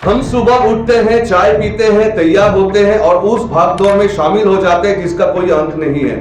हम सुबह उठते हैं, चाय पीते हैं, तैयार होते हैं और उस भागदौड़ में शामिल हो जाते हैं जिसका कोई अंत नहीं है।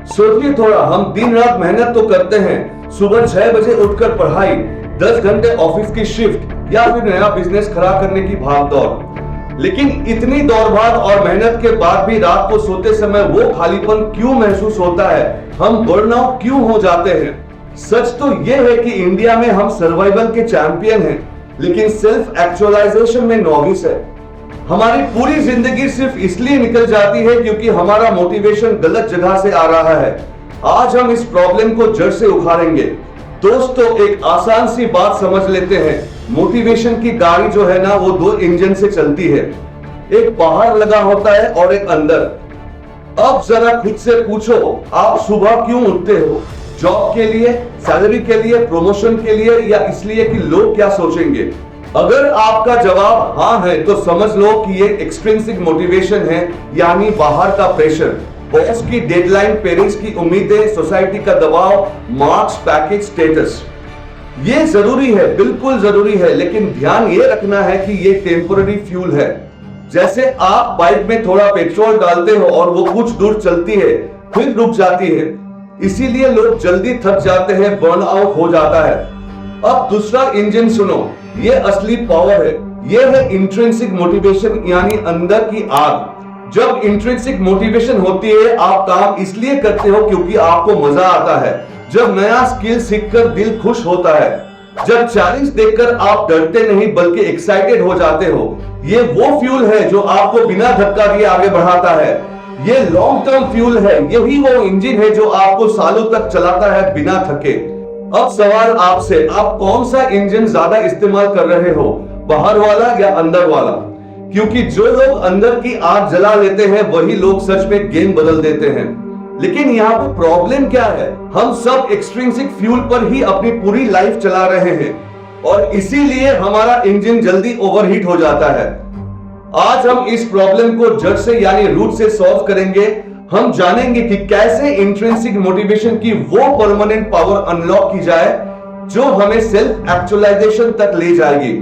सोचिए थोड़ा, हम दिन रात मेहनत तो करते हैं, सुबह 6 बजे उठकर पढ़ाई, 10 घंटे ऑफिस की शिफ्ट या फिर नया बिजनेस खड़ा करने की भागदौड़। लेकिन इतनी दौड़भाग और मेहनत के बाद भी रात को सोते समय वो खालीपन क्यों महसूस होता है? हम बर्नआउट क्यों हो जाते हैं? सच तो यह है कि इंडिया में हम सर्वाइवल के चैंपियन हैं, लेकिन सेल्फ एक्चुअलाइजेशन में नॉविस है। हमारी पूरी जिंदगी सिर्फ इसलिए निकल जाती है क्योंकि हमारा मोटिवेशन गलत जगह से आ रहा है। आज हम इस प्रॉब्लम को जड़ से उखाड़ेंगे। दोस्तों, एक आसान सी बात समझ लेते हैं। मोटिवेशन की गाड़ी जो है ना, वो 2 इंजन से चलती है, एक बाहर लगा होता है और एक अंदर। अब जरा खुद से पूछो, आप सुबह क्यों उठते हो? जॉब के लिए, सैलरी के लिए, प्रमोशन के लिए, या इसलिए कि लोग क्या सोचेंगे? अगर आपका जवाब हाँ है तो समझ लो कि ये एक्सट्रिंसिक मोटिवेशन है, यानी बाहर का प्रेशर, बॉस की डेडलाइन, पेरेंट्स की उम्मीदें, सोसाइटी का दबाव, मार्क्स, पैकेज, स्टेटस। ये जरूरी है, बिल्कुल जरूरी है, लेकिन ध्यान ये रखना है कि ये टेम्पोररी फ्यूल है। जैसे आप बाइक में थोड़ा पेट्रोल डालते हो और वो कुछ दूर चलती है, फिर रुक जाती है। इसीलिए लोग जल्दी थक जाते हैं, बर्न आउट हो जाता है। अब दूसरा इंजन सुनो, ये असली पावर है। ये है इंट्रिंसिक मोटिवेशन, यानी अंदर की आग। जब इंट्रिंसिक मोटिवेशन होती है, आप काम इसलिए करते हो क्योंकि आपको मजा आता है। जब नया स्किल सीखकर दिल खुश होता है, जब चैलेंज देखकर आप डरते नहीं बल्कि एक्साइटेड हो जाते हो। ये वो फ्यूल है जो आपको बिना धक्का दिए आगे बढ़ाता है। ये लॉन्ग टर्म फ्यूल है, यही वो इंजन है जो आपको सालों तक चलाता है बिना थके। अब सवाल आपसे, आप कौन सा इंजन ज्यादा इस्तेमाल कर रहे हो, बाहर वाला या अंदर वाला? क्योंकि जो लोग अंदर की आग जला लेते हैं वही लोग सच में गेम बदल देते हैं। लेकिन यहाँ पर प्रॉब्लम क्या है? हम सब एक्सट्रिंसिक फ्यूल पर ही अपनी पूरी लाइफ चला रहे हैं और इसीलिए हमारा इंजन जल्दी ओवरहीट हो जाता है। आज हम इस प्रॉब्लम को जड़ से यानी रूट से सॉल्व करेंगे। हम जानेंगे कि कैसे इंट्रिंसिक मोटिवेशन की वो परमानेंट पावर अनलॉक की जाए जो हमें सेल्फ एक्चुअलाइजेशन तक ले जाएगी।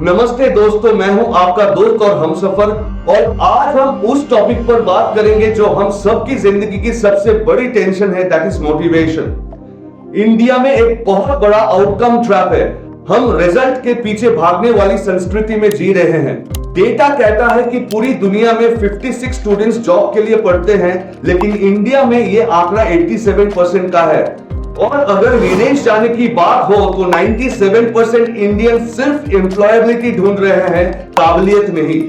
नमस्ते दोस्तों, मैं हूं आपका दोस्त और हमसफर, और आज हम उस टॉपिक पर बात करेंगे जो हम सबकी जिंदगी की सबसे बड़ी टेंशन है, दैट इज मोटिवेशन। इंडिया में एक बहुत बड़ा आउटकम ट्रैप है। हम रिजल्ट के पीछे भागने वाली संस्कृति में जी रहे हैं। डेटा कहता है कि पूरी दुनिया में 56 स्टूडेंट्स जॉब के लिए पढ़ते हैं, लेकिन इंडिया में यह आंकड़ा 87% का है। और अगर विदेश जाने की बात हो तो 97% इंडियन सिर्फ एम्प्लॉयबिलिटी ढूंढ रहे हैं, काबिलियत नहीं।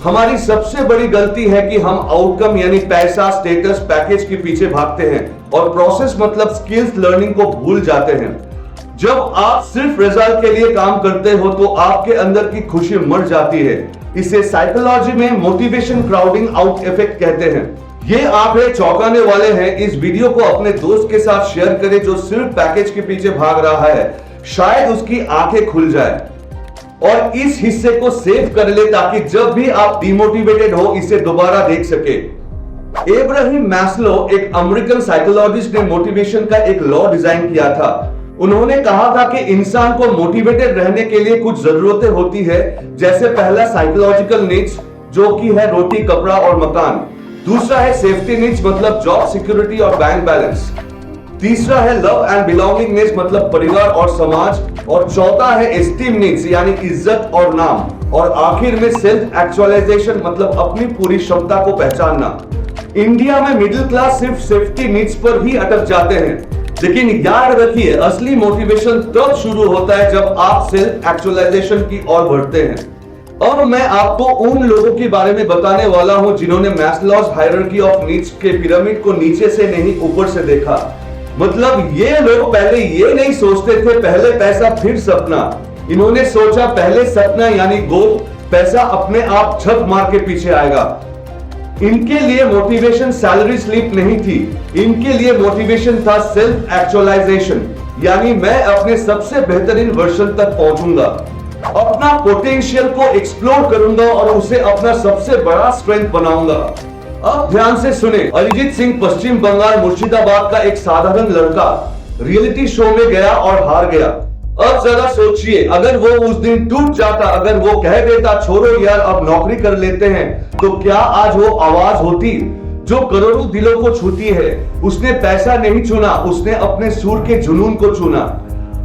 हमारी सबसे बड़ी गलती है कि हम आउटकम यानी पैसा, स्टेटस, पैकेज के पीछे भागते हैं और प्रोसेस मतलब स्किल्स लर्निंग को भूल जाते हैं। जब आप सिर्फ रिजल्ट के लिए काम करते हो तो आपके अंदर की खुशी मर जाती है। इसे साइकोलॉजी में मोटिवेशन क्राउडिंग आउट इफेक्ट कहते हैं। ये आंकड़े चौंकाने वाले हैं। इस वीडियो को अपने दोस्त के साथ शेयर करें जो सिर्फ पैकेज के पीछे भाग रहा है, शायद उसकी आंखें खुल जाए। और इस हिस्से को सेव कर ले ताकि जब भी आप डिमोटिवेटेड हो इसे दोबारा देख सके। एब्राहिम मैस्लो, एक अमेरिकन साइकोलॉजिस्ट, ने मोटिवेशन का एक लॉ डिजाइन किया था। उन्होंने कहा था कि इंसान को मोटिवेटेड रहने के लिए कुछ जरूरतें होती है, जैसे पहला साइकोलॉजिकल नीड्स जो कि है रोटी, कपड़ा और मकान। दूसरा है सेफ्टी नीड्स मतलब जॉब सिक्योरिटी और बैंक बैलेंस। तीसरा है लव एंड बिलोंगिंग नीड्स मतलब परिवार और समाज। और चौथा है एस्टीम नीड्स यानी इज्जत और नाम। और आखिर में सेल्फ एक्चुअलाइजेशन मतलब अपनी पूरी क्षमता को पहचानना। इंडिया में मिडिल क्लास सिर्फ सेफ्टी नीड्स पर ही अटक जाते हैं, लेकिन याद रखिए असली मोटिवेशन तब शुरू होता है जब आप सेल्फ एक्चुअलाइजेशन की ओर बढ़ते हैं। अब मैं आपको उन लोगों के बारे में बताने वाला हूं जिन्होंने मैस्लोज हायरार्की ऑफ नीड्स के पिरामिड को नीचे से नहीं ऊपर से देखा। मतलब ये लोग पहले ये नहीं सोचते थे पहले पैसा फिर सपना। इन्होंने सोचा पहले सपना यानी गोल, पैसा अपने आप छत मार के पीछे आएगा। इनके लिए मोटिवेशन सैलरी स्लिप नहीं थी, इनके लिए मोटिवेशन था सेल्फ एक्चुअलाइजेशन, यानी मैं अपने सबसे बेहतरीन वर्जन तक पहुंचूंगा, अपना पोटेंशियल को एक्सप्लोर करूंगा और उसे अपना सबसे बड़ा स्ट्रेंथ बनाऊंगा। अब ध्यान से सुने, अरिजीत सिंह पश्चिम बंगाल मुर्शिदाबाद का एक साधारण लड़का रियलिटी शो में गया और हार गया। अब जरा सोचिए, अगर वो उस दिन टूट जाता, अगर वो कह देता छोड़ो यार अब नौकरी कर लेते हैं, तो क्या आज वो आवाज होती जो करोड़ों दिलों को छूती है? उसने पैसा नहीं चुना, उसने अपने सुर के जुनून को चुना।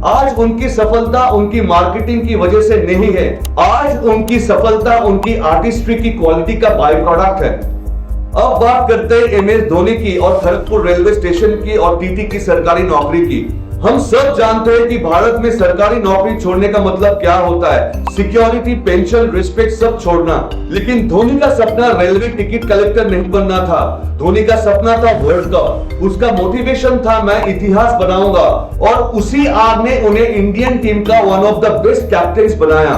आज उनकी सफलता उनकी मार्केटिंग की वजह से नहीं है, आज उनकी सफलता उनकी आर्टिस्ट्री की क्वालिटी का बाय प्रोडक्ट है। अब बात करते हैं MS धोनी की और खड़गपुर रेलवे स्टेशन की और TT की सरकारी नौकरी की। हम सब जानते हैं कि भारत में सरकारी नौकरी छोड़ने का मतलब क्या होता है, सिक्योरिटी, पेंशन, रिस्पेक्ट सब छोड़ना। लेकिन धोनी का सपना रेलवे टिकट कलेक्टर नहीं बनना था, धोनी का सपना था वर्ल्ड कप। उसका मोटिवेशन था मैं इतिहास बनाऊंगा, और उसी आग ने उन्हें इंडियन टीम का one of the best captain बनाया।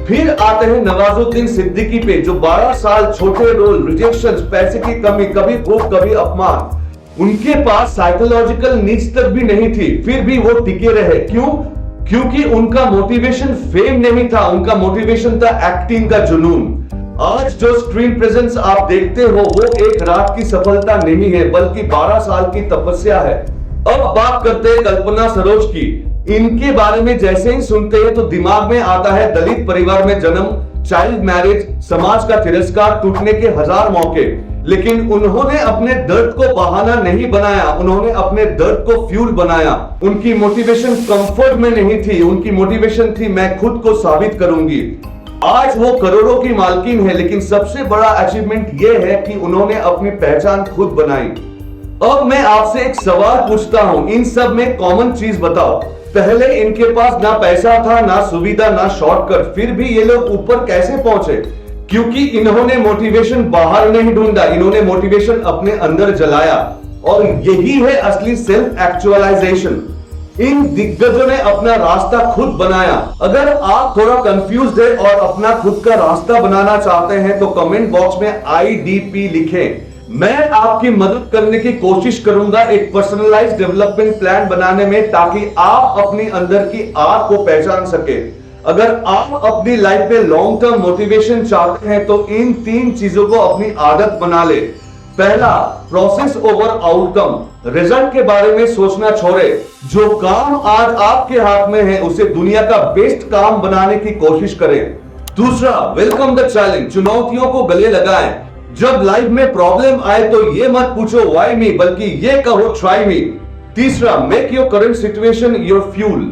फिर आते हैं नवाजुद्दीन सिद्दीकी पे, जो 12 साल छोटे रोल, रिजेक्शंस, पैसे की कमी, कभी भूख कभी अपमान, उनके पास साइकोलॉजिकल नीड्स तक भी नहीं थी, फिर भी वो टिके रहे। क्यों? क्योंकि उनका मोटिवेशन फेम नहीं था, उनका मोटिवेशन था एक्टिंग का जुनून। आज जो स्क्रीन प्रेजेंस आप देखते हो वो एक रात की सफलता नहीं है, बल्कि 12 साल की तपस्या है। अब बात करते हैं कल्पना सरोज की। इनके बारे में जैसे ही सुनते हैं तो दिमाग में आता है दलित परिवार में जन्म, चाइल्ड मैरिज, समाज का तिरस्कार, टूटने के 1000 मौके। लेकिन उन्होंने अपने दर्द को बहाना नहीं बनाया, उन्होंने अपने दर्द को फ्यूल बनाया। उनकी मोटिवेशन कंफर्ट में नहीं थी, उनकी मोटिवेशन थी मैं खुद को साबित करूंगी। आज वो करोड़ों की मालकिन है, लेकिन सबसे बड़ा अचीवमेंट ये है कि उन्होंने अपनी पहचान खुद बनाई। अब मैं आपसे एक सवाल पूछता हूं, इन सब में कॉमन चीज बताओ। पहले इनके पास ना पैसा था, ना सुविधा, ना शॉर्टकट, फिर भी ये लोग ऊपर कैसे पहुंचे? क्योंकि इन्होंने मोटिवेशन बाहर नहीं ढूंढा, इन्होंने मोटिवेशन अपने अंदर जलाया, और यही है असली सेल्फ एक्चुअलाइजेशन। इन दिग्गजों ने अपना रास्ता खुद बनाया। अगर आप थोड़ा कंफ्यूज्ड है और अपना खुद का रास्ता बनाना चाहते हैं तो कमेंट बॉक्स में IDP लिखें। मैं आपकी मदद करने की कोशिश करूंगा एक पर्सनलाइज्ड डेवलपमेंट प्लान बनाने में, ताकि आप अपनी अंदर की आग को पहचान सके। अगर आप अपनी लाइफ में लॉन्ग टर्म मोटिवेशन चाहते हैं तो इन 3 चीजों को अपनी आदत बना ले। पहला, प्रोसेस ओवर आउटकम। रिजल्ट के बारे में सोचना छोड़े, जो काम आज आपके हाथ में है उसे दुनिया का बेस्ट काम बनाने की कोशिश करें। दूसरा, वेलकम द चैलेंज। चुनौतियों को गले लगाएं। जब लाइफ में प्रॉब्लम आए तो ये मत पूछो व्हाई मी, बल्कि ये कहो ट्राई मी। तीसरा, make your current situation your fuel.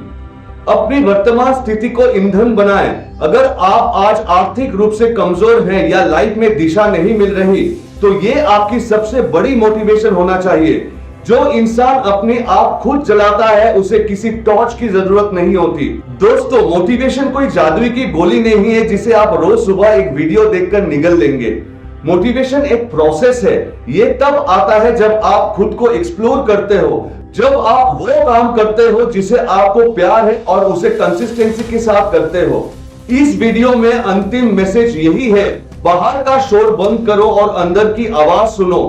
अपनी वर्तमान स्थिति को ईंधन बनाएं। अगर आप आज आर्थिक रूप से कमजोर हैं या लाइफ में दिशा नहीं मिल रही, तो ये आपकी सबसे बड़ी मोटिवेशन होना चाहिए। जो इंसान अपने आप खुद जलाता है उसे किसी टॉर्च की जरूरत नहीं होती। दोस्तों, मोटिवेशन कोई जादुई की गोली नहीं है जिसे आप रोज सुबह एक वीडियो देखकर निगल लेंगे। मोटिवेशन एक प्रोसेस है। ये तब आता है जब आप खुद को एक्सप्लोर करते हो, जब आप वो काम करते हो जिसे आपको प्यार है और उसे कंसिस्टेंसी के साथ करते हो। इस वीडियो में अंतिम मैसेज यही है, बाहर का शोर बंद करो और अंदर की आवाज सुनो।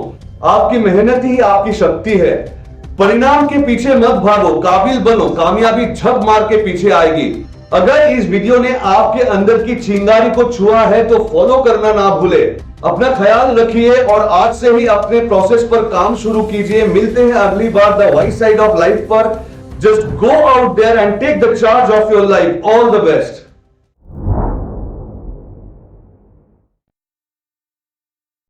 आपकी मेहनत ही आपकी शक्ति है। परिणाम के पीछे मत भागो, काबिल बनो, कामयाबी झक मार के पीछे आएगी। अगर इस वीडियो ने आपके अंदर की चिंगारी को छुआ है तो फॉलो करना ना भूले। अपना ख्याल रखिए और आज से ही अपने प्रोसेस पर काम शुरू कीजिए। मिलते हैं अगली बार the white side of life पर। Just go out there and take the charge of your life. All the best.